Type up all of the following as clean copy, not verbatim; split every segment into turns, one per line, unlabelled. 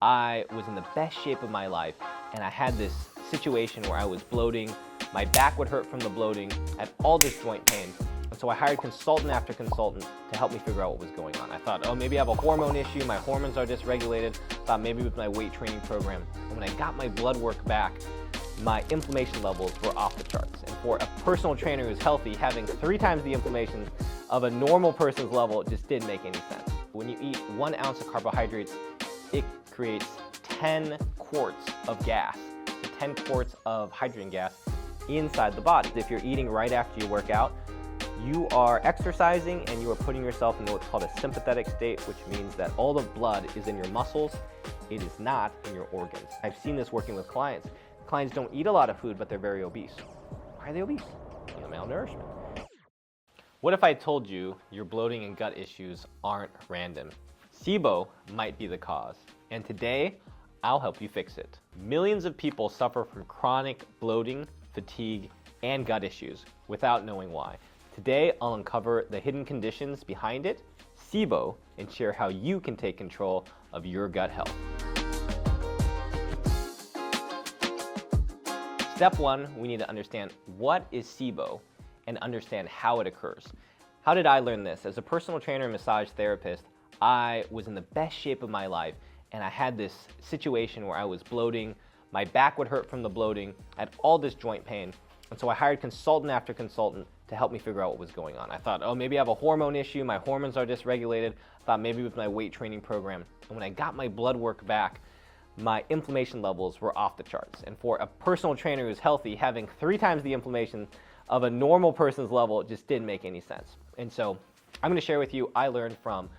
I was in the best shape of my life, and I had this situation where I was bloating, my back would hurt from the bloating, I had all this joint pain. And so I hired consultant after consultant to help me figure out what was going on. I thought, oh, maybe I have a hormone issue, my hormones are dysregulated. I thought maybe with my weight training program. And when I got my blood work back, my inflammation levels were off the charts. And for a personal trainer who's healthy, having 3 times the inflammation of a normal person's level just didn't make any sense. When you eat 1 ounce of carbohydrates, it creates 10 quarts of gas, 10 quarts of hydrogen gas inside the body. If you're eating right after you work out, you are exercising and you are putting yourself into what's called a sympathetic state, which means that all the blood is in your muscles, it is not in your organs. I've seen this working with clients. Clients don't eat a lot of food, but they're very obese. Why are they obese? Malnourishment. What if I told you your bloating and gut issues aren't random? SIBO might be the cause, and today I'll help you fix it. Millions of people suffer from chronic bloating, fatigue, and gut issues without knowing why. Today I'll uncover the hidden conditions behind it, SIBO, and share how you can take control of your gut health. Step 1, we need to understand what is SIBO and understand how it occurs. How did I learn this? As a personal trainer and massage therapist, I was in the best shape of my life, and I had this situation where I was bloating, my back would hurt from the bloating, I had all this joint pain. And so I hired consultant after consultant to help me figure out what was going on. I thought, oh, maybe I have a hormone issue, my hormones are dysregulated. I thought maybe with my weight training program. And when I got my blood work back, my inflammation levels were off the charts. And for a personal trainer who's healthy, having 3 times the inflammation of a normal person's level just didn't make any sense. And so I'm gonna share with you, I learned from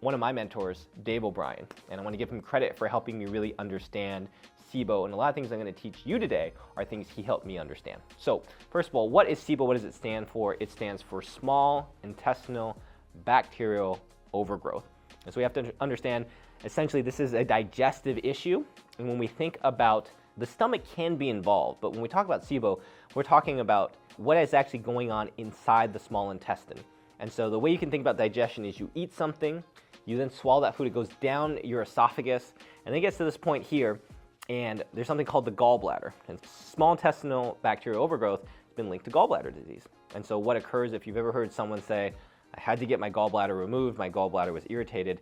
one of my mentors, Dave O'Brien, and I want to give him credit for helping me really understand SIBO, and a lot of things I'm going to teach you today are things he helped me understand. So first of all, what is SIBO? What does it stand for? It stands for small intestinal bacterial overgrowth. And so we have to understand, essentially this is a digestive issue, and when we think about the stomach can be involved, but when we talk about SIBO, we're talking about what is actually going on inside the small intestine. And so the way you can think about digestion is you eat something, you then swallow that food, it goes down your esophagus, and then it gets to this point here, and there's something called the gallbladder. And small intestinal bacterial overgrowth has been linked to gallbladder disease. And so what occurs, if you've ever heard someone say, I had to get my gallbladder removed, my gallbladder was irritated,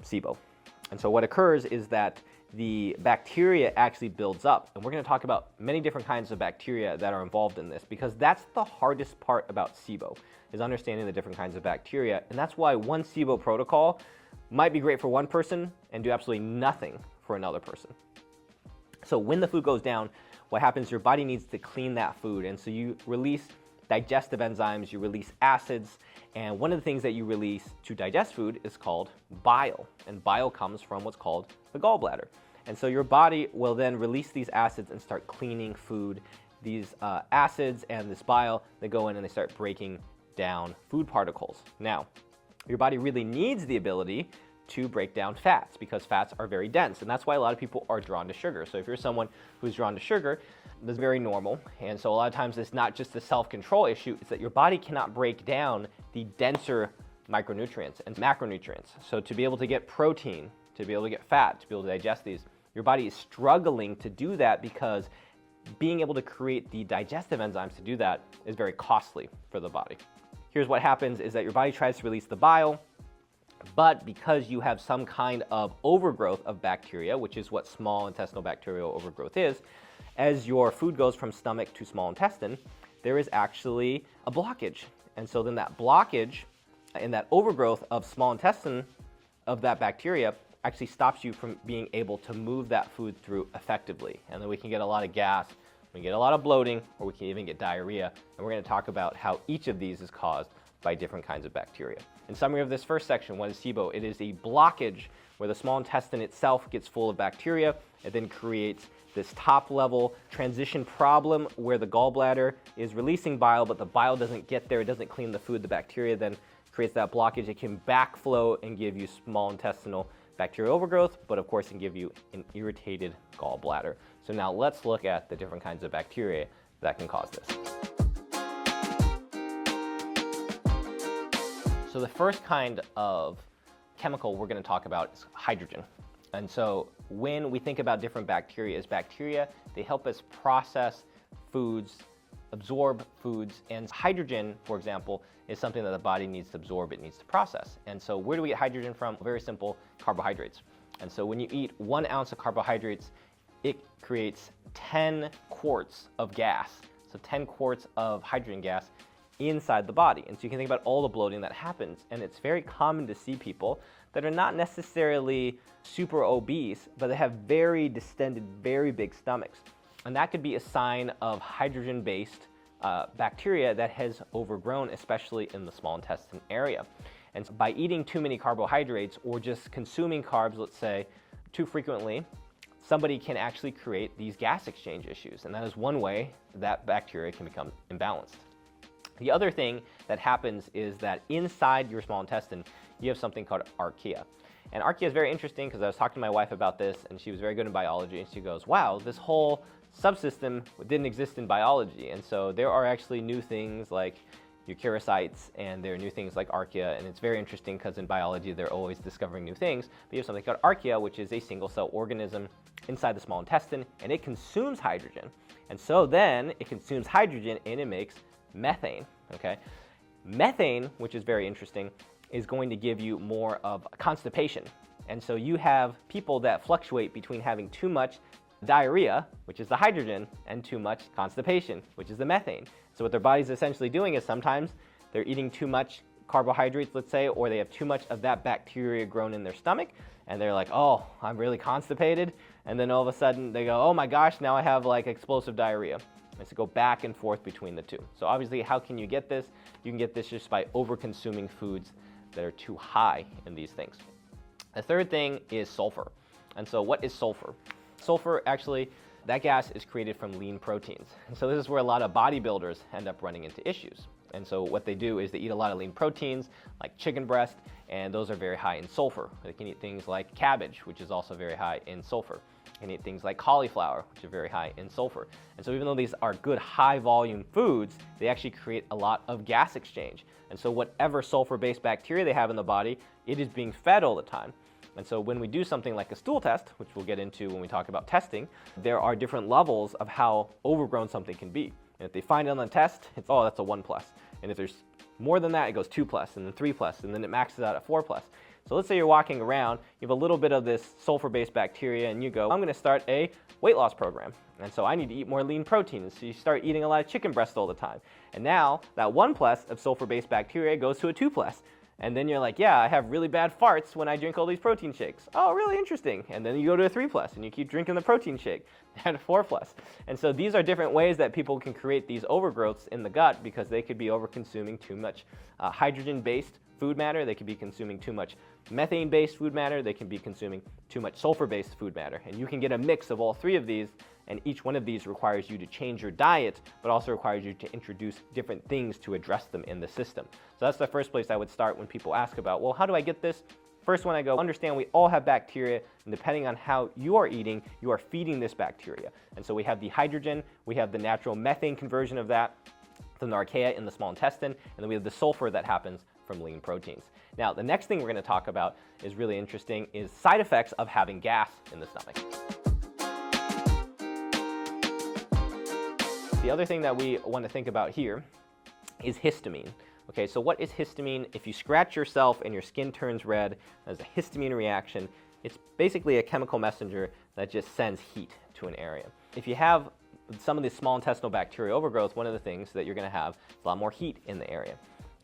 SIBO. And so what occurs is that the bacteria actually builds up. And we're going to talk about many different kinds of bacteria that are involved in this, because that's the hardest part about SIBO, is understanding the different kinds of bacteria. And that's why one SIBO protocol might be great for one person and do absolutely nothing for another person. So when the food goes down, what happens, your body needs to clean that food. And so you release digestive enzymes, you release acids, and one of the things that you release to digest food is called bile. And bile comes from what's called the gallbladder. And so your body will then release these acids and start cleaning food. These acids and this bile, they go in and they start breaking down food particles. Now, your body really needs the ability to break down fats, because fats are very dense, and that's why a lot of people are drawn to sugar. So if you're someone who's drawn to sugar, that's very normal. And so a lot of times it's not just a self-control issue, it's that your body cannot break down the denser micronutrients and macronutrients. So to be able to get protein, to be able to get fat, to be able to digest these, your body is struggling to do that, because being able to create the digestive enzymes to do that is very costly for the body. Here's what happens is that your body tries to release the bile, but because you have some kind of overgrowth of bacteria, which is what small intestinal bacterial overgrowth is, as your food goes from stomach to small intestine, there is actually a blockage. And so then that blockage and that overgrowth of small intestine of that bacteria actually stops you from being able to move that food through effectively. And then we can get a lot of gas, we can get a lot of bloating, or we can even get diarrhea. And we're going to talk about how each of these is caused by different kinds of bacteria. In summary of this first section, what is SIBO? It is a blockage where the small intestine itself gets full of bacteria. It then creates this top level transition problem where the gallbladder is releasing bile, but the bile doesn't get there, it doesn't clean the food. The bacteria then creates that blockage. It can backflow and give you small intestinal bacterial overgrowth, but of course it can give you an irritated gallbladder. So now let's look at the different kinds of bacteria that can cause this. So the first kind of chemical we're going to talk about is hydrogen. And so when we think about different bacteria, they help us process foods, absorb foods, and hydrogen, for example, is something that the body needs to absorb, it needs to process. And so where do we get hydrogen from? Very simple, carbohydrates. And so when you eat 1 ounce of carbohydrates, it creates 10 quarts of gas. So 10 quarts of hydrogen gas inside the body. And so you can think about all the bloating that happens. And it's very common to see people that are not necessarily super obese, but they have very distended, very big stomachs. And that could be a sign of hydrogen-based bacteria that has overgrown, especially in the small intestine area. And so by eating too many carbohydrates or just consuming carbs, let's say, too frequently, somebody can actually create these gas exchange issues. And that is one way that bacteria can become imbalanced. The other thing that happens is that inside your small intestine, you have something called archaea. And archaea is very interesting because I was talking to my wife about this, and she was very good in biology, and she goes, wow, this whole subsystem didn't exist in biology. And so there are actually new things like eukaryocytes, and there are new things like archaea, and it's very interesting because in biology they're always discovering new things. But you have something called archaea, which is a single cell organism inside the small intestine, and it consumes hydrogen. And so then it consumes hydrogen and it makes methane, okay? Methane, which is very interesting, is going to give you more of constipation. And so you have people that fluctuate between having too much diarrhea, which is the hydrogen, and too much constipation, which is the methane. So what their body's essentially doing is sometimes they're eating too much carbohydrates, let's say, or they have too much of that bacteria grown in their stomach, and they're like, oh, I'm really constipated. And then all of a sudden they go, oh my gosh, now I have like explosive diarrhea. And so go back and forth between the two. So obviously, how can you get this? You can get this just by over-consuming foods that are too high in these things. The third thing is sulfur. And so what is sulfur? Sulfur, actually, that gas is created from lean proteins. And so this is where a lot of bodybuilders end up running into issues. And so what they do is they eat a lot of lean proteins, like chicken breast, and those are very high in sulfur. They can eat things like cabbage, which is also very high in sulfur. They can eat things like cauliflower, which are very high in sulfur. And so even though these are good high volume foods, they actually create a lot of gas exchange. And so whatever sulfur-based bacteria they have in the body, it is being fed all the time. And so when we do something like a stool test, which we'll get into when we talk about testing, there are different levels of how overgrown something can be. And if they find it on the test, it's, oh, that's a 1+. And if there's more than that, it goes 2+, and then 3+, and then it maxes out at 4+. So let's say you're walking around, you have a little bit of this sulfur-based bacteria, and you go, I'm gonna start a weight loss program. And so I need to eat more lean protein. And so you start eating a lot of chicken breast all the time. And now that 1+ of sulfur-based bacteria goes to a 2+. And then you're like, yeah, I have really bad farts when I drink all these protein shakes. Oh, really interesting. And then you go to a 3+, and you keep drinking the protein shake at a 4+. And so these are different ways that people can create these overgrowths in the gut because they could be over-consuming too much hydrogen-based food matter. They could be consuming too much methane-based food matter. They can be consuming too much sulfur-based food matter. And you can get a mix of all three of these, and each one of these requires you to change your diet, but also requires you to introduce different things to address them in the system. So that's the first place I would start when people ask about, well, how do I get this? First one I go, understand we all have bacteria, and depending on how you are eating, you are feeding this bacteria. And so we have the hydrogen, we have the natural methane conversion of that from the archaea in the small intestine, and then we have the sulfur that happens from lean proteins. Now, the next thing we're going to talk about is really interesting, is side effects of having gas in the stomach. The other thing that we want to think about here is histamine. Okay, so what is histamine? If you scratch yourself and your skin turns red, there's a histamine reaction. It's basically a chemical messenger that just sends heat to an area. If you have some of the small intestinal bacterial overgrowth, one of the things that you're going to have is a lot more heat in the area.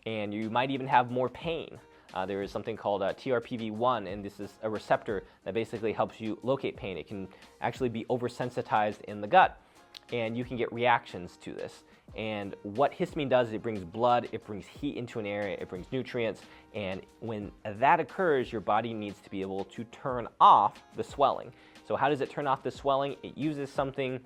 And you might even have more pain. There is something called TRPV1, and this is a receptor that basically helps you locate pain. It can actually be oversensitized in the gut, and you can get reactions to this. And what histamine does is it brings blood, it brings heat into an area, it brings nutrients, and when that occurs, your body needs to be able to turn off the swelling. So how does it turn off the swelling? It uses something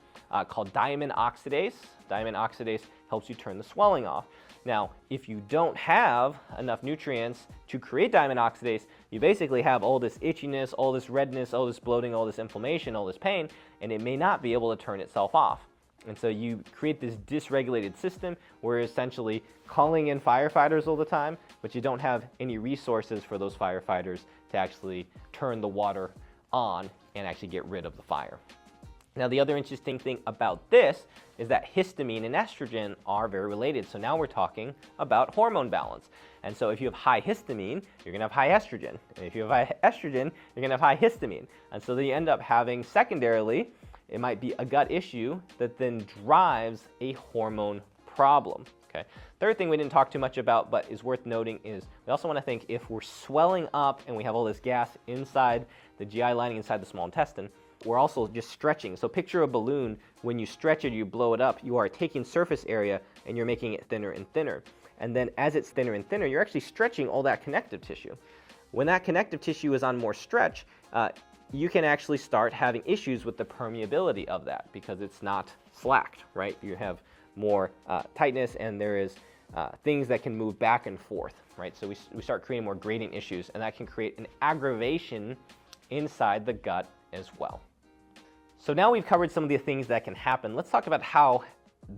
called diamine oxidase. Diamine oxidase helps you turn the swelling off. Now, if you don't have enough nutrients to create diamine oxidase, you basically have all this itchiness, all this redness, all this bloating, all this inflammation, all this pain, and it may not be able to turn itself off. And so you create this dysregulated system where you're essentially calling in firefighters all the time, but you don't have any resources for those firefighters to actually turn the water on and actually get rid of the fire. Now, the other interesting thing about this is that histamine and estrogen are very related. So now we're talking about hormone balance. And so if you have high histamine, you're gonna have high estrogen. And if you have high estrogen, you're gonna have high histamine. And so then you end up having, secondarily, it might be a gut issue that then drives a hormone problem. Okay. Third thing we didn't talk too much about, but is worth noting, is we also want to think if we're swelling up and we have all this gas inside the GI lining, inside the small intestine, we're also just stretching. So picture a balloon. When you stretch it, you blow it up, you are taking surface area and you're making it thinner and thinner. And then as it's thinner and thinner, you're actually stretching all that connective tissue. When that connective tissue is on more stretch, you can actually start having issues with the permeability of that because it's not slacked, right? You have more tightness, and there is things that can move back and forth, right? So we start creating more gradient issues, and that can create an aggravation inside the gut as well. So now we've covered some of the things that can happen. Let's talk about how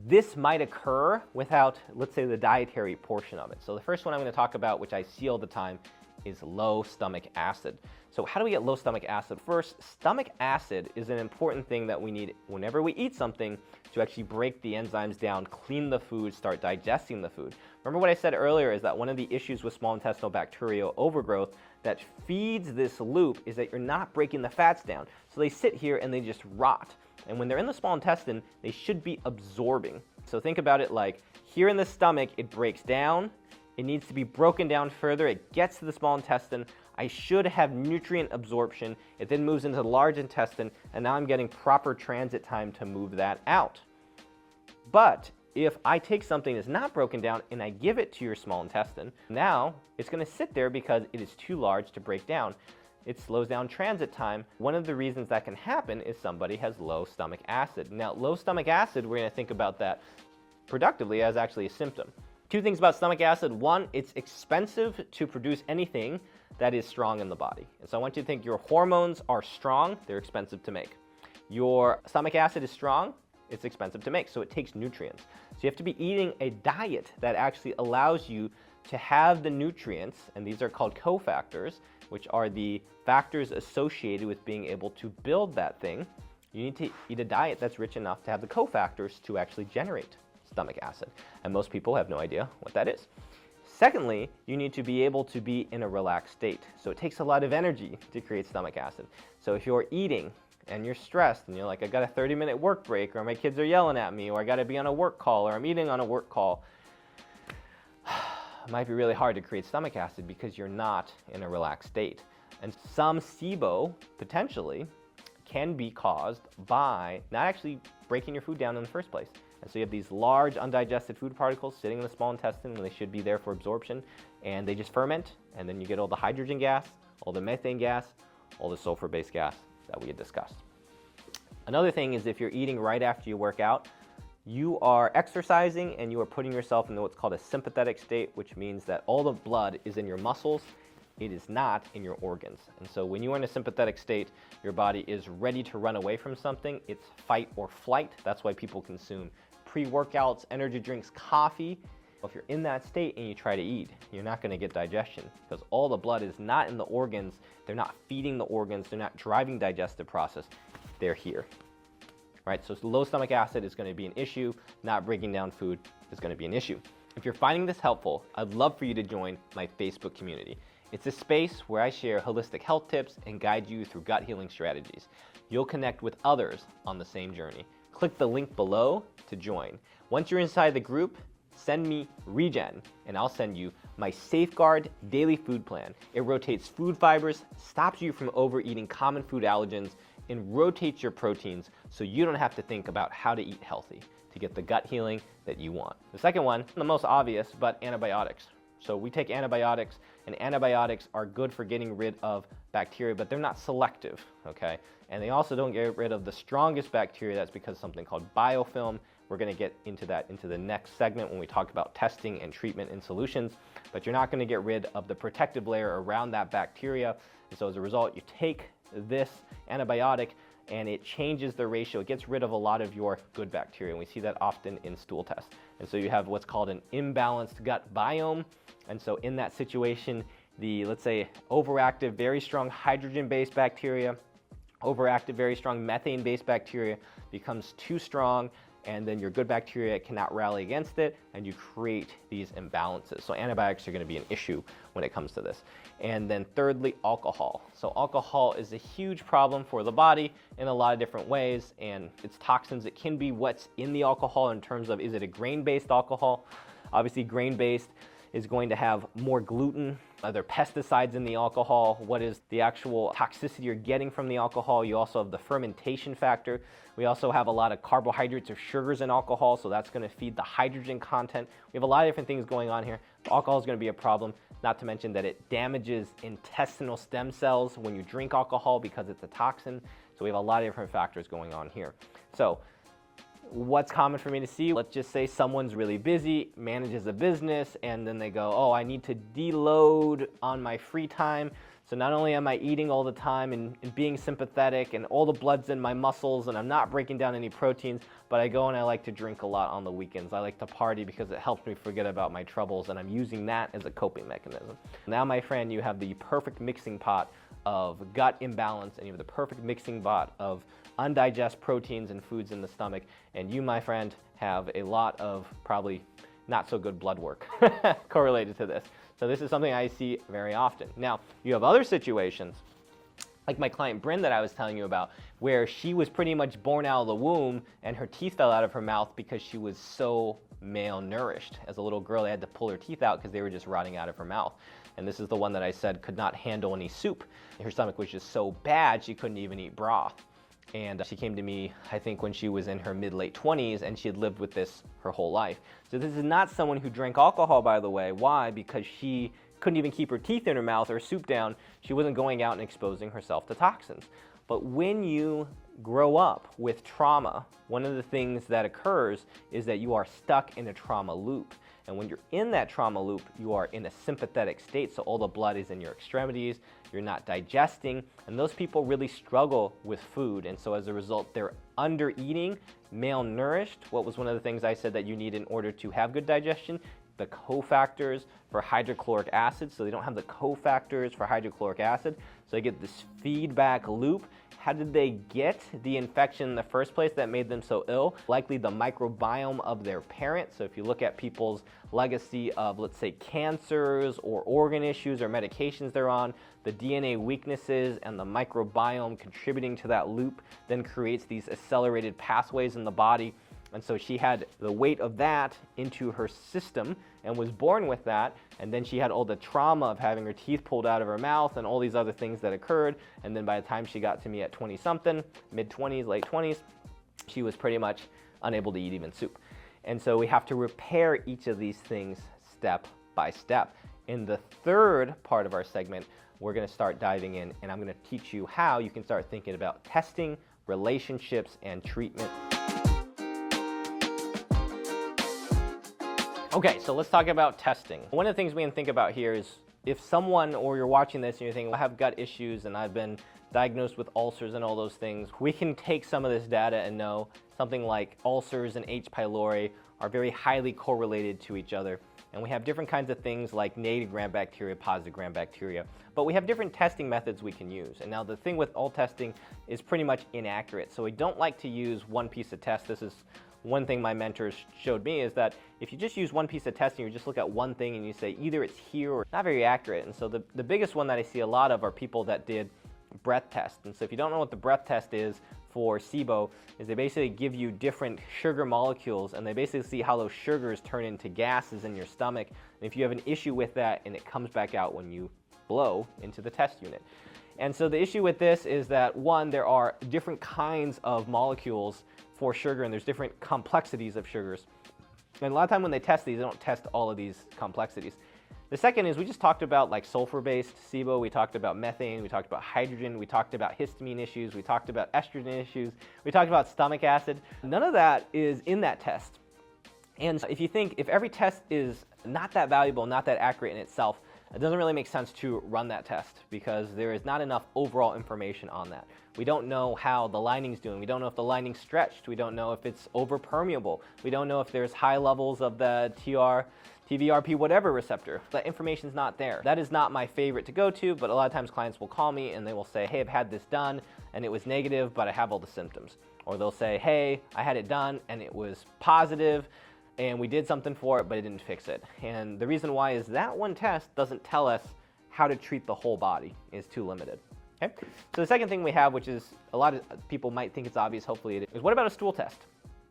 this might occur without, let's say, the dietary portion of it. So the first one I'm going to talk about, which I see all the time, is low stomach acid. So how do we get low stomach acid? First, stomach acid is an important thing that we need whenever we eat something to actually break the enzymes down, clean the food, start digesting the food. Remember what I said earlier is that one of the issues with small intestinal bacterial overgrowth that feeds this loop is that you're not breaking the fats down. So they sit here and they just rot. And when they're in the small intestine, they should be absorbing. So think about it like here in the stomach, it breaks down. It needs to be broken down further. It gets to the small intestine. I should have nutrient absorption. It then moves into the large intestine, and now I'm getting proper transit time to move that out. But if I take something that's not broken down and I give it to your small intestine, now it's going to sit there because it is too large to break down. It slows down transit time. One of the reasons that can happen is somebody has low stomach acid. Now, low stomach acid, we're going to think about that productively as actually a symptom. Two things about stomach acid. One, it's expensive to produce anything that is strong in the body. And so I want you to think your hormones are strong, they're expensive to make. Your stomach acid is strong, it's expensive to make, so it takes nutrients. So you have to be eating a diet that actually allows you to have the nutrients, and these are called cofactors, which are the factors associated with being able to build that thing. You need to eat a diet that's rich enough to have the cofactors to actually generate stomach acid. And most people have no idea what that is. Secondly, you need to be able to be in a relaxed state. So it takes a lot of energy to create stomach acid. So if you're eating and you're stressed and you're like, I got a 30-minute work break, or my kids are yelling at me, or I got to be on a work call, or I'm eating on a work call, it might be really hard to create stomach acid because you're not in a relaxed state. And some SIBO, potentially, can be caused by not actually breaking your food down in the first place. And so you have these large undigested food particles sitting in the small intestine when they should be there for absorption, and they just ferment, and then you get all the hydrogen gas, all the methane gas, all the sulfur-based gas that we had discussed. Another thing is if you're eating right after you work out, you are exercising and you are putting yourself in what's called a sympathetic state, which means that all the blood is in your muscles. It is not in your organs. And so when you are in a sympathetic state, your body is ready to run away from something. It's fight or flight. That's why people consume pre-workouts, energy drinks, coffee. If you're in that state and you try to eat, you're not going to get digestion because all the blood is not in the organs. They're not feeding the organs. They're not driving digestive process. They're here. Right? So low stomach acid is going to be an issue. Not breaking down food is going to be an issue. If you're finding this helpful, I'd love for you to join my Facebook community. It's a space where I share holistic health tips and guide you through gut healing strategies. You'll connect with others on the same journey. Click the link below to join. Once you're inside the group, send me Regen, and I'll send you my Safeguard Daily Food Plan. It rotates food fibers, stops you from overeating common food allergens, and rotates your proteins so you don't have to think about how to eat healthy to get the gut healing that you want. The second one, the most obvious, but antibiotics. So we take antibiotics, and antibiotics are good for getting rid of bacteria, but they're not selective, okay? And they also don't get rid of the strongest bacteria. That's because of something called biofilm. We're going to get into that into the next segment when we talk about testing and treatment and solutions, but you're not going to get rid of the protective layer around that bacteria. And so as a result, you take this antibiotic and it changes the ratio. It gets rid of a lot of your good bacteria, and we see that often in stool tests. And so you have what's called an imbalanced gut biome. And so in that situation, the, let's say, overactive, very strong hydrogen-based bacteria overactive, very strong methane-based bacteria becomes too strong, and then your good bacteria cannot rally against it, and you create these imbalances. So antibiotics are going to be an issue when it comes to this. And then thirdly, alcohol. So alcohol is a huge problem for the body in a lot of different ways, and its toxins, it can be what's in the alcohol in terms of, is it a grain-based alcohol? Obviously grain-based is going to have more gluten. Are there pesticides in the alcohol? What is the actual toxicity you're getting from the alcohol? You also have the fermentation factor. We also have a lot of carbohydrates or sugars in alcohol, so that's going to feed the hydrogen content. We have a lot of different things going on here. Alcohol is going to be a problem, not to mention that it damages intestinal stem cells when you drink alcohol because it's a toxin. So we have a lot of different factors going on here. So what's common for me to see? Let's just say someone's really busy, manages a business, and then they go, oh, I need to deload on my free time. So not only am I eating all the time and being sympathetic and all the blood's in my muscles and I'm not breaking down any proteins, but I go and I like to drink a lot on the weekends. I like to party because it helps me forget about my troubles, and I'm using that as a coping mechanism. Now, my friend, you have the perfect mixing pot of gut imbalance, and you have the perfect mixing pot of undigested proteins and foods in the stomach, and you, my friend, have a lot of probably not so good blood work correlated to this. So this is something I see very often. Now, you have other situations, like my client Bryn that I was telling you about, where she was pretty much born out of the womb and her teeth fell out of her mouth because she was so malnourished. As a little girl, they had to pull her teeth out because they were just rotting out of her mouth. And this is the one that I said could not handle any soup. Her stomach was just so bad she couldn't even eat broth. And she came to me, I think, when she was in her mid-late 20s, and she had lived with this her whole life. So this is not someone who drank alcohol, by the way. Why? Because she couldn't even keep her teeth in her mouth or soup down. She wasn't going out and exposing herself to toxins. But when you grow up with trauma, one of the things that occurs is that you are stuck in a trauma loop. And when you're in that trauma loop, you are in a sympathetic state, so all the blood is in your extremities, you're not digesting, and those people really struggle with food. And so as a result, they're under-eating, malnourished. What was one of the things I said that you need in order to have good digestion? The cofactors for hydrochloric acid, so they don't have the cofactors for hydrochloric acid, so they get this feedback loop. How did they get the infection in the first place that made them so ill? Likely the microbiome of their parents. So if you look at people's legacy of, let's say, cancers or organ issues or medications they're on, the DNA weaknesses and the microbiome contributing to that loop then creates these accelerated pathways in the body. And so she had the weight of that into her system and was born with that. And then she had all the trauma of having her teeth pulled out of her mouth and all these other things that occurred. And then by the time she got to me at 20-something, mid-20s, late 20s, she was pretty much unable to eat even soup. And so we have to repair each of these things step by step. In the third part of our segment, we're going to start diving in, and I'm going to teach you how you can start thinking about testing, relationships, and treatment. Okay, so let's talk about testing. One of the things we can think about here is if someone, or you're watching this and you're thinking, well, I have gut issues and I've been diagnosed with ulcers and all those things, we can take some of this data and know something like ulcers and H. pylori are very highly correlated to each other. And we have different kinds of things like negative gram bacteria, positive gram bacteria, but we have different testing methods we can use. And now the thing with all testing is pretty much inaccurate. So we don't like to use one piece of test. This is one thing my mentors showed me, is that if you just use one piece of testing, you just look at one thing and you say either it's here or not very accurate. And so the biggest one that I see a lot of are people that did breath tests. And so if you don't know what the breath test is for SIBO, is they basically give you different sugar molecules and they basically see how those sugars turn into gases in your stomach. And if you have an issue with that, and it comes back out when you blow into the test unit. And so the issue with this is that, one, there are different kinds of molecules for sugar, and there's different complexities of sugars. And a lot of time when they test these, they don't test all of these complexities. The second is we just talked about like sulfur-based SIBO, we talked about methane, we talked about hydrogen, we talked about histamine issues, we talked about estrogen issues, we talked about stomach acid. None of that is in that test. And if you think, if every test is not that valuable, not that accurate in itself, it doesn't really make sense to run that test because there is not enough overall information on that. We don't know how the lining's doing. We don't know if the lining's stretched. We don't know if it's overpermeable. We don't know if there's high levels of the TVRP whatever receptor. That information's not there. That is not my favorite to go to, but a lot of times clients will call me and they will say, hey, I've had this done and it was negative, but I have all the symptoms. Or they'll say, hey, I had it done and it was positive and we did something for it, but it didn't fix it. And the reason why is that one test doesn't tell us how to treat the whole body. It's too limited. Okay? So the second thing we have, which is a lot of people might think it's obvious, hopefully it is, what about a stool test?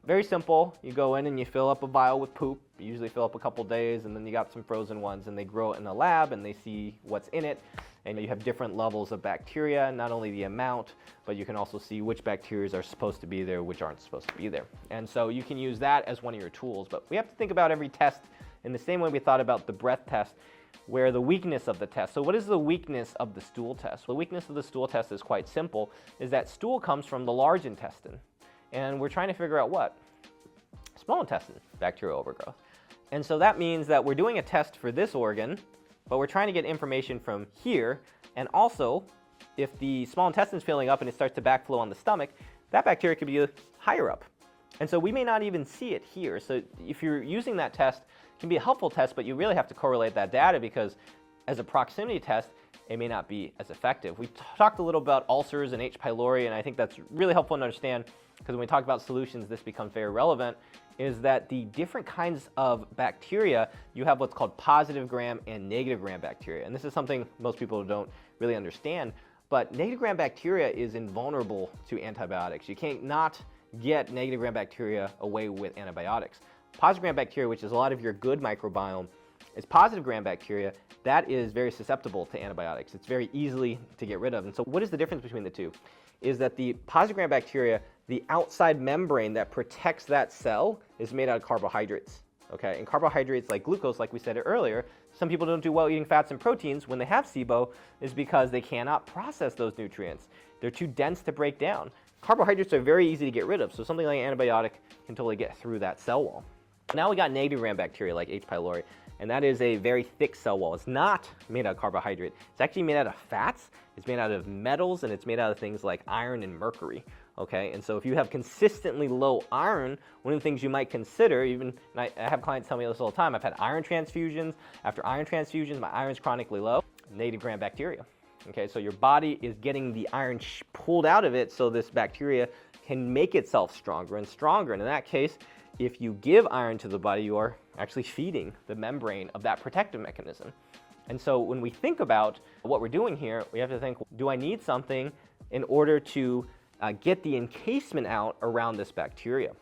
Very simple. You go in and you fill up a vial with poop. You usually fill up a couple days, and then you got some frozen ones, and they grow it in a lab and they see what's in it. And you have different levels of bacteria, not only the amount, but you can also see which bacteria are supposed to be there, which aren't supposed to be there. And so you can use that as one of your tools. But we have to think about every test in the same way we thought about the breath test, where the weakness of the test. So what is the weakness of the stool test? The weakness of the stool test is quite simple, is that stool comes from the large intestine. And we're trying to figure out what? Small intestine bacterial overgrowth. And so that means that we're doing a test for this organ, but we're trying to get information from here. And also, if the small intestine is filling up and it starts to backflow on the stomach, that bacteria could be higher up. And so we may not even see it here. So if you're using that test, it can be a helpful test, but you really have to correlate that data, because as a proximity test, it may not be as effective. We talked a little about ulcers and H. pylori, and I think that's really helpful to understand, because when we talk about solutions, this becomes very relevant, is that the different kinds of bacteria, you have what's called positive gram and negative gram bacteria. And this is something most people don't really understand, but negative gram bacteria is invulnerable to antibiotics. You can't not get negative gram bacteria away with antibiotics. Positive gram bacteria, which is a lot of your good microbiome, is positive gram bacteria. That is very susceptible to antibiotics. It's very easily to get rid of. And so what is the difference between the two? Is that the positive gram bacteria, the outside membrane that protects that cell is made out of carbohydrates. Okay, and carbohydrates like glucose, like we said earlier, some people don't do well eating fats and proteins when they have SIBO, is because they cannot process those nutrients. They're too dense to break down. Carbohydrates are very easy to get rid of, so something like an antibiotic can totally get through that cell wall. Now we got negative gram bacteria like H. pylori, and that is a very thick cell wall. It's not made out of carbohydrate. It's actually made out of fats, it's made out of metals, and it's made out of things like iron and mercury. Okay, and so if you have consistently low iron, one of the things you might consider, even, and I have clients tell me this all the time, I've had iron transfusions. After iron transfusions, my iron's chronically low. Negative gram bacteria. Okay, so your body is getting the iron pulled out of it so this bacteria can make itself stronger and stronger. And in that case, if you give iron to the body, you are actually feeding the membrane of that protective mechanism. And so when we think about what we're doing here, we have to think, do I need something in order to get the encasement out around this bacteria?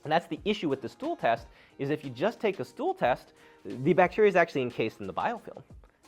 And that's the issue with the stool test, is if you just take a stool test, the bacteria is actually encased in the biofilm.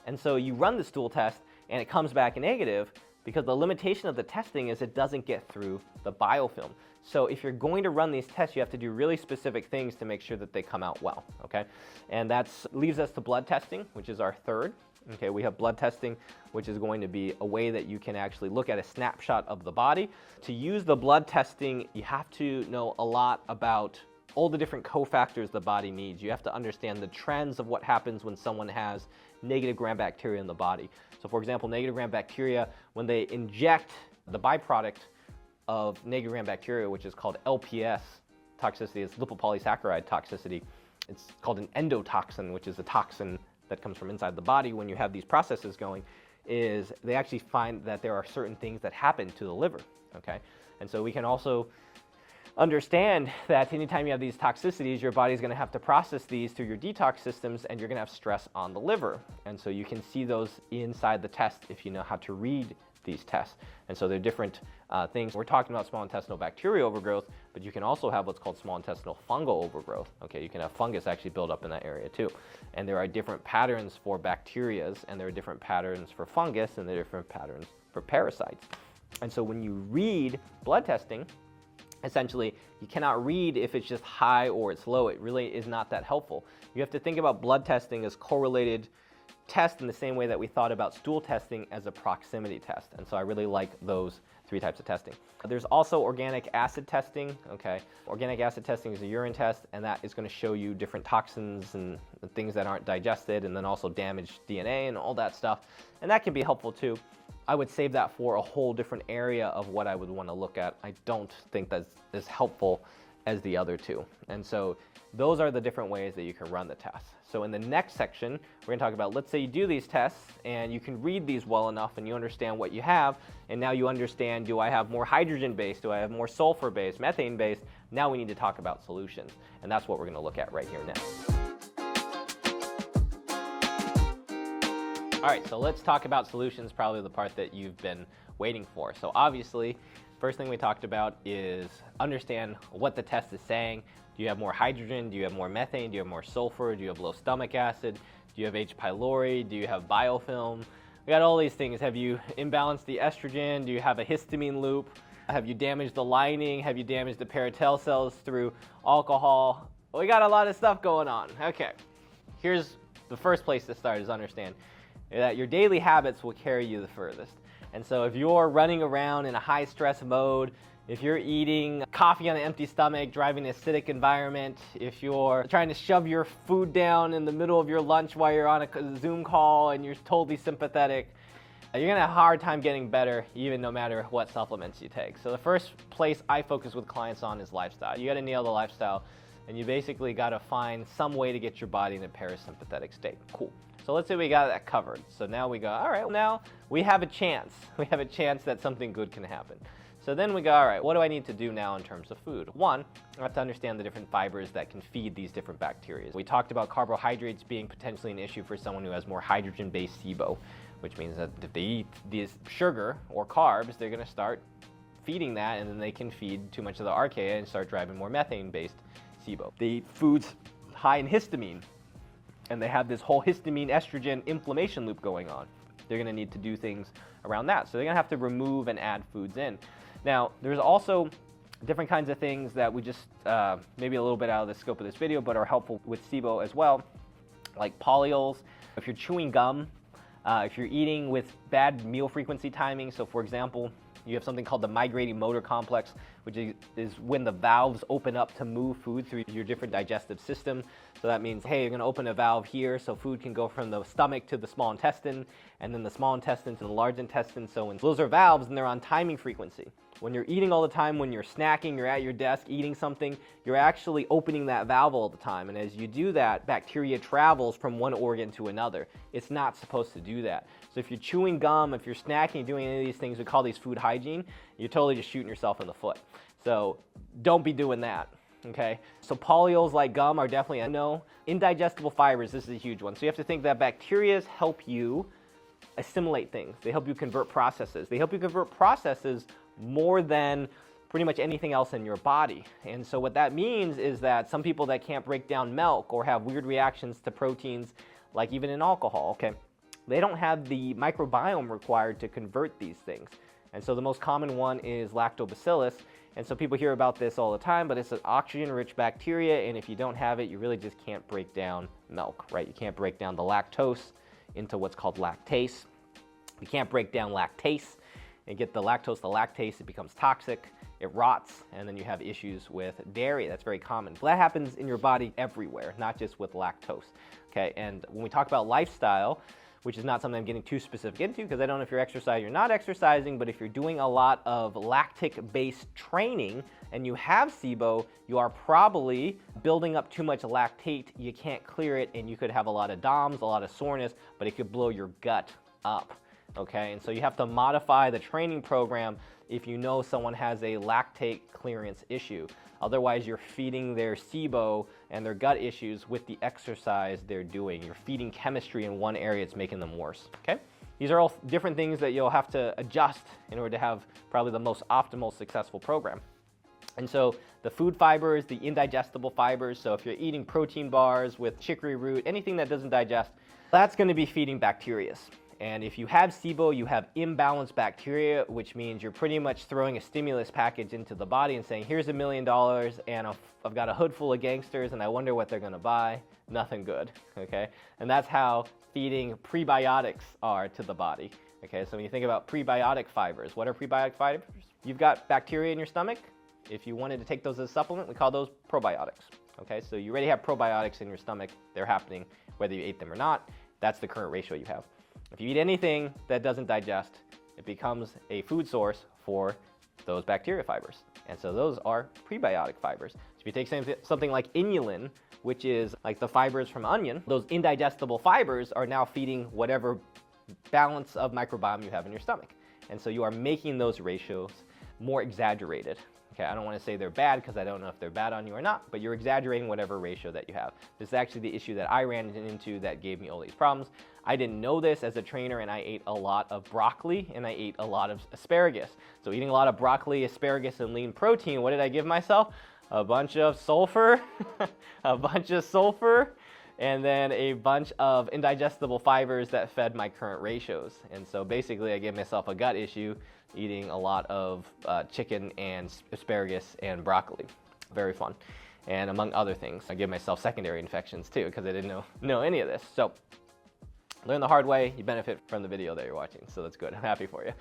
And so you run the stool test and it comes back negative, because the limitation of the testing is it doesn't get through the biofilm. So if you're going to run these tests, you have to do really specific things to make sure that they come out well, okay? And that leaves us to blood testing, which is our third. Okay, we have blood testing, which is going to be a way that you can actually look at a snapshot of the body. To use the blood testing, you have to know a lot about all the different cofactors the body needs. You have to understand the trends of what happens when someone has negative gram bacteria in the body. So for example, negative gram bacteria, when they inject the byproduct of negative gram bacteria, which is called LPS toxicity, it's lipopolysaccharide toxicity. It's called an endotoxin, which is a toxin that comes from inside the body when you have these processes going, is they actually find that there are certain things that happen to the liver, okay? And so we can also understand that anytime you have these toxicities, your body's gonna have to process these through your detox systems, and you're gonna have stress on the liver. And so you can see those inside the test if you know how to read these tests. And so they're different things. We're talking about small intestinal bacterial overgrowth, but you can also have what's called small intestinal fungal overgrowth. Okay, you can have fungus actually build up in that area too. And there are different patterns for bacterias, and there are different patterns for fungus, and there are different patterns for parasites. And so when you read blood testing, essentially, you cannot read if it's just high or it's low. It really is not that helpful. You have to think about blood testing as correlated test in the same way that we thought about stool testing as a proximity test. And so I really like those three types of testing. There's also organic acid testing, okay? Organic acid testing is a urine test, and that is gonna show you different toxins and things that aren't digested, and then also damaged DNA and all that stuff. And that can be helpful too. I would save that for a whole different area of what I would wanna look at. I don't think that's as helpful as the other two. And so those are the different ways that you can run the test. So in the next section, we're gonna talk about, let's say you do these tests and you can read these well enough and you understand what you have, and now you understand, do I have more hydrogen-based, do I have more sulfur-based, methane-based? Now we need to talk about solutions, and that's what we're gonna look at right here next. All right, so let's talk about solutions, probably the part that you've been waiting for. So obviously, first thing we talked about is understand what the test is saying. Do you have more hydrogen? Do you have more methane? Do you have more sulfur? Do you have low stomach acid? Do you have H. pylori? Do you have biofilm? We got all these things. Have you imbalanced the estrogen? Do you have a histamine loop? Have you damaged the lining? Have you damaged the parotid cells through alcohol? We got a lot of stuff going on. Okay, here's the first place to start, is understand that your daily habits will carry you the furthest. And so if you're running around in a high stress mode, if you're eating coffee on an empty stomach, driving an acidic environment, if you're trying to shove your food down in the middle of your lunch while you're on a Zoom call and you're totally sympathetic, you're gonna have a hard time getting better, even no matter what supplements you take. So the first place I focus with clients on is lifestyle. You gotta nail the lifestyle, and you basically gotta find some way to get your body in a parasympathetic state. Cool. So let's say we got that covered. So now we go, all right, well, now we have a chance. We have a chance that something good can happen. So then we go, all right, what do I need to do now in terms of food? One, I have to understand the different fibers that can feed these different bacteria. We talked about carbohydrates being potentially an issue for someone who has more hydrogen-based SIBO, which means that if they eat this sugar or carbs, they're gonna start feeding that, and then they can feed too much of the archaea and start driving more methane-based SIBO. They eat foods high in histamine, and they have this whole histamine estrogen inflammation loop going on. They're gonna need to do things around that. So they're gonna have to remove and add foods in. Now, there's also different kinds of things that we just, maybe a little bit out of the scope of this video, but are helpful with SIBO as well, like polyols. If you're chewing gum, if you're eating with bad meal frequency timing, so for example, you have something called the migrating motor complex, which is when the valves open up to move food through your different digestive system. So that means, hey, you're gonna open a valve here so food can go from the stomach to the small intestine, and then the small intestine to the large intestine. So when those are valves and they're on timing frequency. When you're eating all the time, when you're snacking, you're at your desk eating something, you're actually opening that valve all the time. And as you do that, bacteria travels from one organ to another. It's not supposed to do that. So if you're chewing gum, if you're snacking, doing any of these things, we call these food hygiene, you're totally just shooting yourself in the foot. So don't be doing that, okay? So polyols like gum are definitely a no. Indigestible fibers, this is a huge one. So you have to think that bacteria help you assimilate things. They help you convert processes. They help you convert processes more than pretty much anything else in your body. And so what that means is that some people that can't break down milk or have weird reactions to proteins, like even in alcohol, okay, they don't have the microbiome required to convert these things. And so the most common one is lactobacillus. And so people hear about this all the time, but it's an oxygen-rich bacteria, and if you don't have it, you really just can't break down milk, right? You can't break down the lactose into what's called lactase. You can't break down lactase and get the lactose to lactase, it becomes toxic, it rots, and then you have issues with dairy. That's very common. That happens in your body everywhere, not just with lactose, okay? And when we talk about lifestyle, which is not something I'm getting too specific into because I don't know if you're exercising or not exercising, but if you're doing a lot of lactic-based training and you have SIBO, you are probably building up too much lactate, you can't clear it, and you could have a lot of DOMS, a lot of soreness, but it could blow your gut up, okay? And so you have to modify the training program if you know someone has a lactate clearance issue. Otherwise, you're feeding their SIBO and their gut issues with the exercise they're doing. You're feeding chemistry in one area, it's making them worse, okay? These are all different things that you'll have to adjust in order to have probably the most optimal successful program. And so the food fibers, the indigestible fibers, so if you're eating protein bars with chicory root, anything that doesn't digest, that's gonna be feeding bacteria. And if you have SIBO, you have imbalanced bacteria, which means you're pretty much throwing a stimulus package into the body and saying, here's $1 million, and I've got a hood full of gangsters, and I wonder what they're gonna buy. Nothing good, okay? And that's how feeding prebiotics are to the body, okay? So when you think about prebiotic fibers, what are prebiotic fibers? You've got bacteria in your stomach. If you wanted to take those as a supplement, we call those probiotics, okay? So you already have probiotics in your stomach. They're happening whether you ate them or not. That's the current ratio you have. If you eat anything that doesn't digest, it becomes a food source for those bacteria fibers. And so those are prebiotic fibers. So if you take something like inulin, which is like the fibers from onion, those indigestible fibers are now feeding whatever balance of microbiome you have in your stomach. And so you are making those ratios more exaggerated. Okay, I don't want to say they're bad because I don't know if they're bad on you or not, but you're exaggerating whatever ratio that you have. This is actually the issue that I ran into that gave me all these problems. I didn't know this as a trainer, and I ate a lot of broccoli and I ate a lot of asparagus. So eating a lot of broccoli, asparagus, and lean protein, what did I give myself? A bunch of sulfur, and then a bunch of indigestible fibers that fed my current ratios. And so basically I gave myself a gut issue eating a lot of chicken and asparagus and broccoli. Very fun. And among other things, I gave myself secondary infections too because I didn't know any of this. So learn the hard way, you benefit from the video that you're watching. So that's good, I'm happy for you.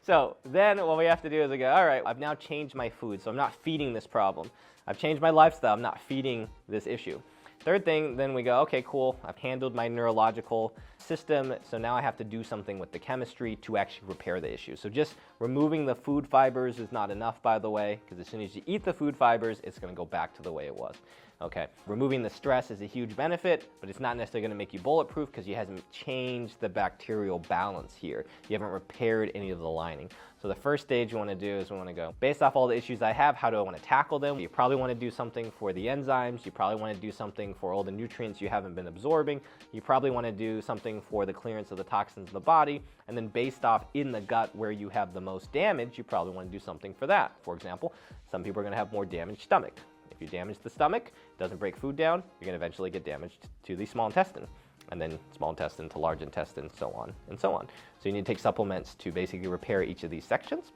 So then what we have to do is go, all right, I've now changed my food, so I'm not feeding this problem. I've changed my lifestyle, I'm not feeding this issue. Third thing, then we go, okay, cool, I've handled my neurological system, so now I have to do something with the chemistry to actually repair the issue. So just removing the food fibers is not enough, by the way, because as soon as you eat the food fibers, it's going to go back to the way it was. Okay, removing the stress is a huge benefit, but it's not necessarily going to make you bulletproof because you haven't changed the bacterial balance here. You haven't repaired any of the lining. So the first stage you want to do is we want to go, based off all the issues I have, how do I want to tackle them? You probably want to do something for the enzymes. You probably want to do something for all the nutrients you haven't been absorbing. You probably want to do something for the clearance of the toxins in the body. And then based off in the gut where you have the most damage, you probably want to do something for that. For example, some people are going to have more damaged stomach. If you damage the stomach, it doesn't break food down, you're going to eventually get damaged to the small intestine, and then small intestine to large intestine, so on and so on. So you need to take supplements to basically repair each of these sections.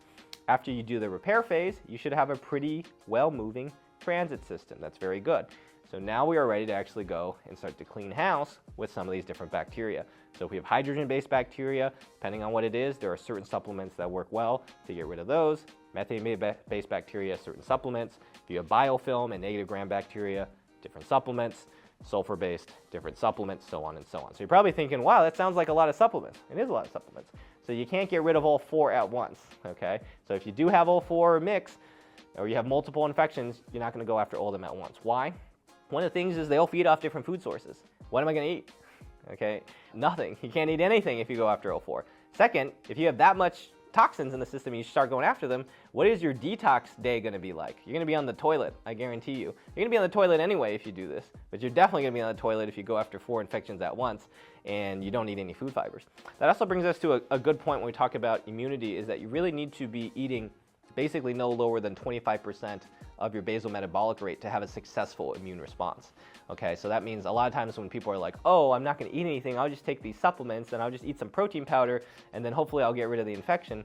After you do the repair phase, you should have a pretty well-moving transit system. That's very good. So now we are ready to actually go and start to clean house with some of these different bacteria. So if we have hydrogen-based bacteria, depending on what it is, there are certain supplements that work well to get rid of those. Methane-based bacteria, certain supplements. If you have biofilm and negative gram bacteria, different supplements. Sulfur-based, different supplements, so on and so on. So you're probably thinking, wow, that sounds like a lot of supplements. It is a lot of supplements. So you can't get rid of all four at once, okay? So if you do have all four mixed, or you have multiple infections, you're not gonna go after all of them at once. Why? One of the things is they all feed off different food sources. What am I gonna eat? Okay, nothing. You can't eat anything if you go after all four. Second, if you have that much toxins in the system and you start going after them, what is your detox day going to be like? You're going to be on the toilet, I guarantee you. You're going to be on the toilet anyway if you do this, but you're definitely going to be on the toilet if you go after 4 infections at once and you don't eat any food fibers. That also brings us to a good point when we talk about immunity, is that you really need to be eating basically no lower than 25% of your basal metabolic rate to have a successful immune response. Okay, so that means a lot of times when people are like, oh, I'm not going to eat anything, I'll just take these supplements and I'll just eat some protein powder and then hopefully I'll get rid of the infection.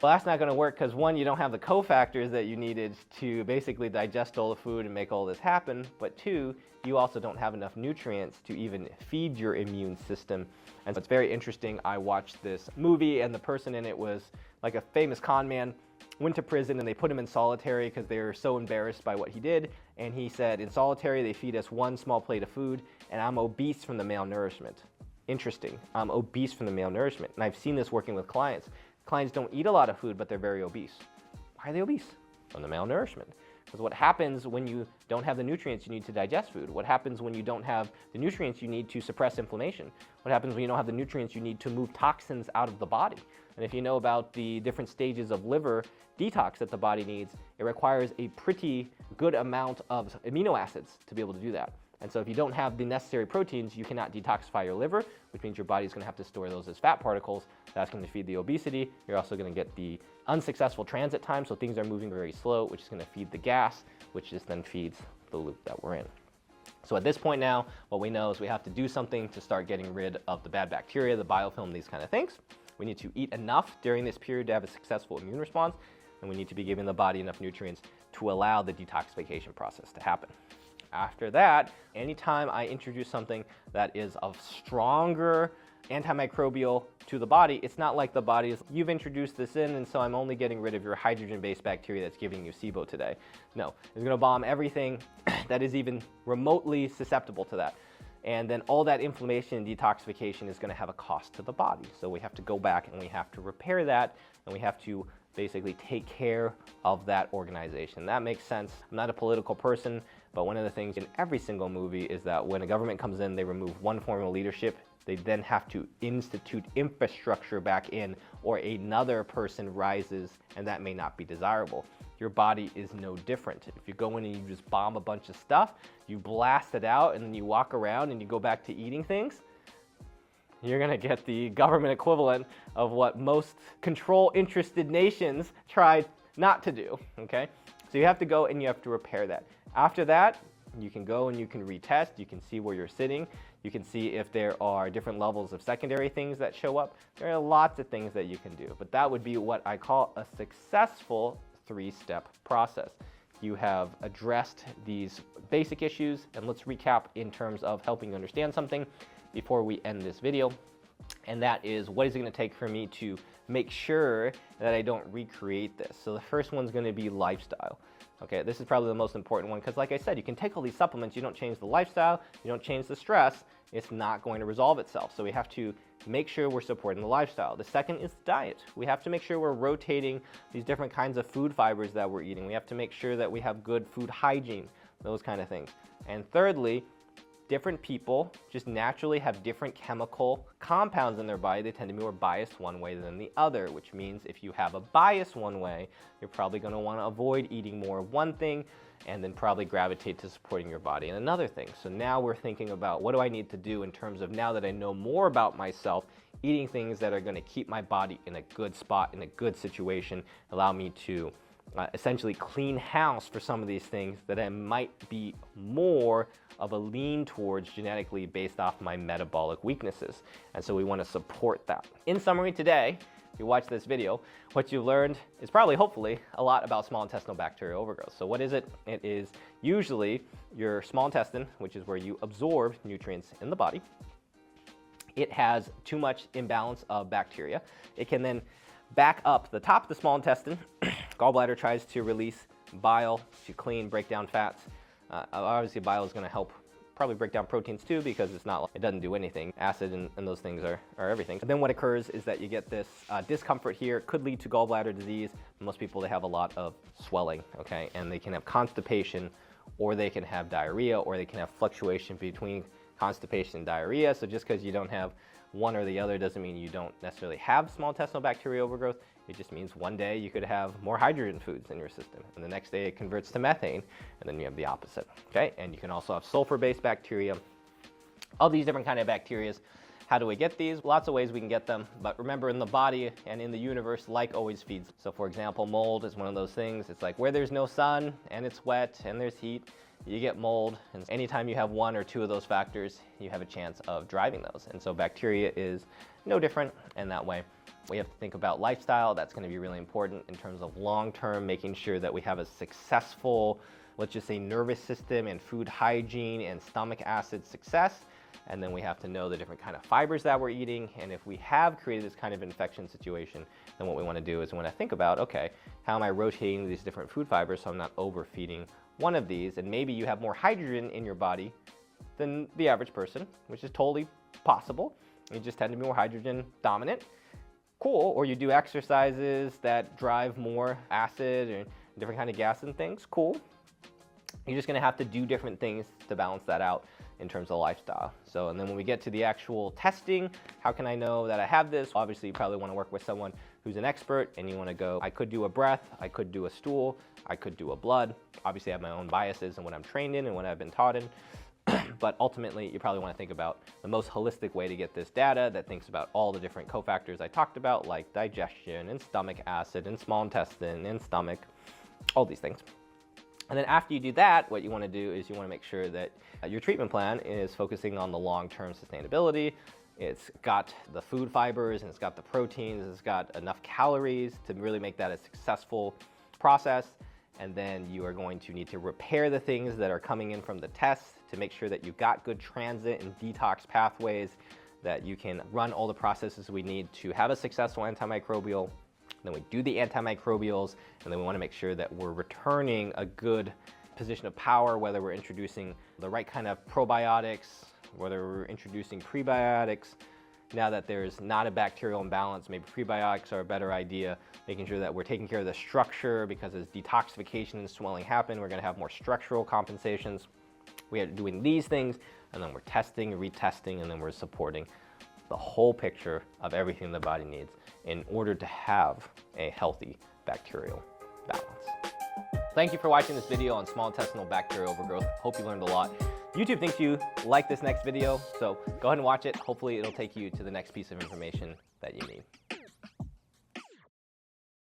Well, that's not going to work because one, you don't have the cofactors that you needed to basically digest all the food and make all this happen, but two, you also don't have enough nutrients to even feed your immune system. And so it's very interesting. I watched this movie and the person in it was like a famous con man, went to prison and they put him in solitary because they were so embarrassed by what he did. And he said, in solitary, they feed us 1 small plate of food and I'm obese from the malnourishment. Interesting, I'm obese from the malnourishment. And I've seen this working with clients. Clients don't eat a lot of food, but they're very obese. Why are they obese? From the malnourishment. Because what happens when you don't have the nutrients you need to digest food? What happens when you don't have the nutrients you need to suppress inflammation? What happens when you don't have the nutrients you need to move toxins out of the body? And if you know about the different stages of liver detox that the body needs, it requires a pretty good amount of amino acids to be able to do that. And so if you don't have the necessary proteins, you cannot detoxify your liver, which means your body's going to have to store those as fat particles. That's going to feed the obesity. You're also going to get the unsuccessful transit time, so things are moving very slow, which is going to feed the gas, which just then feeds the loop that we're in. So at this point now, what we know is we have to do something to start getting rid of the bad bacteria, the biofilm, these kind of things. We need to eat enough during this period to have a successful immune response, and we need to be giving the body enough nutrients to allow the detoxification process to happen. After that, anytime I introduce something that is of stronger antimicrobial to the body, it's not like the body is, you've introduced this in and so I'm only getting rid of your hydrogen-based bacteria that's giving you SIBO today. No, it's going to bomb everything that is even remotely susceptible to that. And then all that inflammation and detoxification is going to have a cost to the body. So we have to go back and we have to repair that, and we have to basically take care of that organization. That makes sense. I'm not a political person, but one of the things in every single movie is that when a government comes in, they remove one form of leadership, they then have to institute infrastructure back in, or another person rises, and that may not be desirable. Your body is no different. If you go in and you just bomb a bunch of stuff, you blast it out, and then you walk around and you go back to eating things, you're gonna get the government equivalent of what most control-interested nations tried not to do, okay? So you have to go and you have to repair that. After that, you can go and you can retest, you can see where you're sitting, you can see if there are different levels of secondary things that show up. There are lots of things that you can do, but that would be what I call a successful 3-step process. You have addressed these basic issues, and let's recap in terms of helping you understand something before we end this video. And that is, what is it going to take for me to make sure that I don't recreate this? So the first one's going to be lifestyle. Okay, this is probably the most important one, because like I said, you can take all these supplements, you don't change the lifestyle, you don't change the stress, it's not going to resolve itself. So we have to make sure we're supporting the lifestyle. The second is diet. We have to make sure we're rotating these different kinds of food fibers that we're eating. We have to make sure that we have good food hygiene, those kind of things. And thirdly, different people just naturally have different chemical compounds in their body. They tend to be more biased one way than the other, which means if you have a bias one way, you're probably going to want to avoid eating more of one thing and then probably gravitate to supporting your body in another thing. So now we're thinking about, what do I need to do in terms of, now that I know more about myself, eating things that are going to keep my body in a good spot, in a good situation, allow me to essentially clean house for some of these things that I might be more of a lean towards genetically based off my metabolic weaknesses. And so we want to support that. In summary, today, if you watch this video, what you learned is probably, hopefully, a lot about small intestinal bacterial overgrowth. So what is it? It is usually your small intestine, which is where you absorb nutrients in the body. It has too much imbalance of bacteria. It can then back up the top of the small intestine. Gallbladder tries to release bile to clean, break down fats. Obviously, bile is going to help probably break down proteins too, because it doesn't do anything. Acid and those things are everything. And then what occurs is that you get this discomfort here. It could lead to gallbladder disease. Most people, they have a lot of swelling, okay? And they can have constipation, or they can have diarrhea, or they can have fluctuation between constipation and diarrhea. So just because you don't have one or the other doesn't mean you don't necessarily have small intestinal bacterial overgrowth. It just means one day you could have more hydrogen foods in your system, and the next day it converts to methane, and then you have the opposite, okay? And you can also have sulfur-based bacteria. All these different kind of bacteria. How do we get these? Lots of ways we can get them, but remember, in the body and in the universe, like always feeds. So for example, mold is one of those things. It's like where there's no sun and it's wet and there's heat, you get mold. And anytime you have one or two of those factors, you have a chance of driving those. And so bacteria is no different in that way. We have to think about lifestyle. That's going to be really important in terms of long-term, making sure that we have a successful, let's just say, nervous system and food hygiene and stomach acid success. And then we have to know the different kind of fibers that we're eating. And if we have created this kind of infection situation, then what we want to do is we want to think about, okay, how am I rotating these different food fibers so I'm not overfeeding one of these? And maybe you have more hydrogen in your body than the average person, which is totally possible. You just tend to be more hydrogen dominant. Cool. Or you do exercises that drive more acid or different kind of gas and things. Cool. You're just going to have to do different things to balance that out in terms of lifestyle. So, and then when we get to the actual testing, how can I know that I have this? Obviously, you probably want to work with someone who's an expert, and you want to go, I could do a breath, I could do a stool, I could do a blood. Obviously, I have my own biases and what I'm trained in and what I've been taught in. But ultimately, you probably want to think about the most holistic way to get this data that thinks about all the different cofactors I talked about, like digestion and stomach acid and small intestine and stomach, all these things. And then after you do that, what you want to do is you want to make sure that your treatment plan is focusing on the long-term sustainability. It's got the food fibers and it's got the proteins, it's got enough calories to really make that a successful process. And then you are going to need to repair the things that are coming in from the tests to make sure that you've got good transit and detox pathways, that you can run all the processes we need to have a successful antimicrobial. Then we do the antimicrobials, and then we want to make sure that we're returning a good position of power, whether we're introducing the right kind of probiotics, whether we're introducing prebiotics. Now that there's not a bacterial imbalance, maybe prebiotics are a better idea. making sure that we're taking care of the structure, because as detoxification and swelling happen, we're gonna have more structural compensations. We are doing these things, and then we're testing, retesting, and then we're supporting the whole picture of everything the body needs in order to have a healthy bacterial balance. Thank you for watching this video on small intestinal bacterial overgrowth. Hope you learned a lot. YouTube thinks you like this next video, so go ahead and watch it. Hopefully it'll take you to the next piece of information that you need.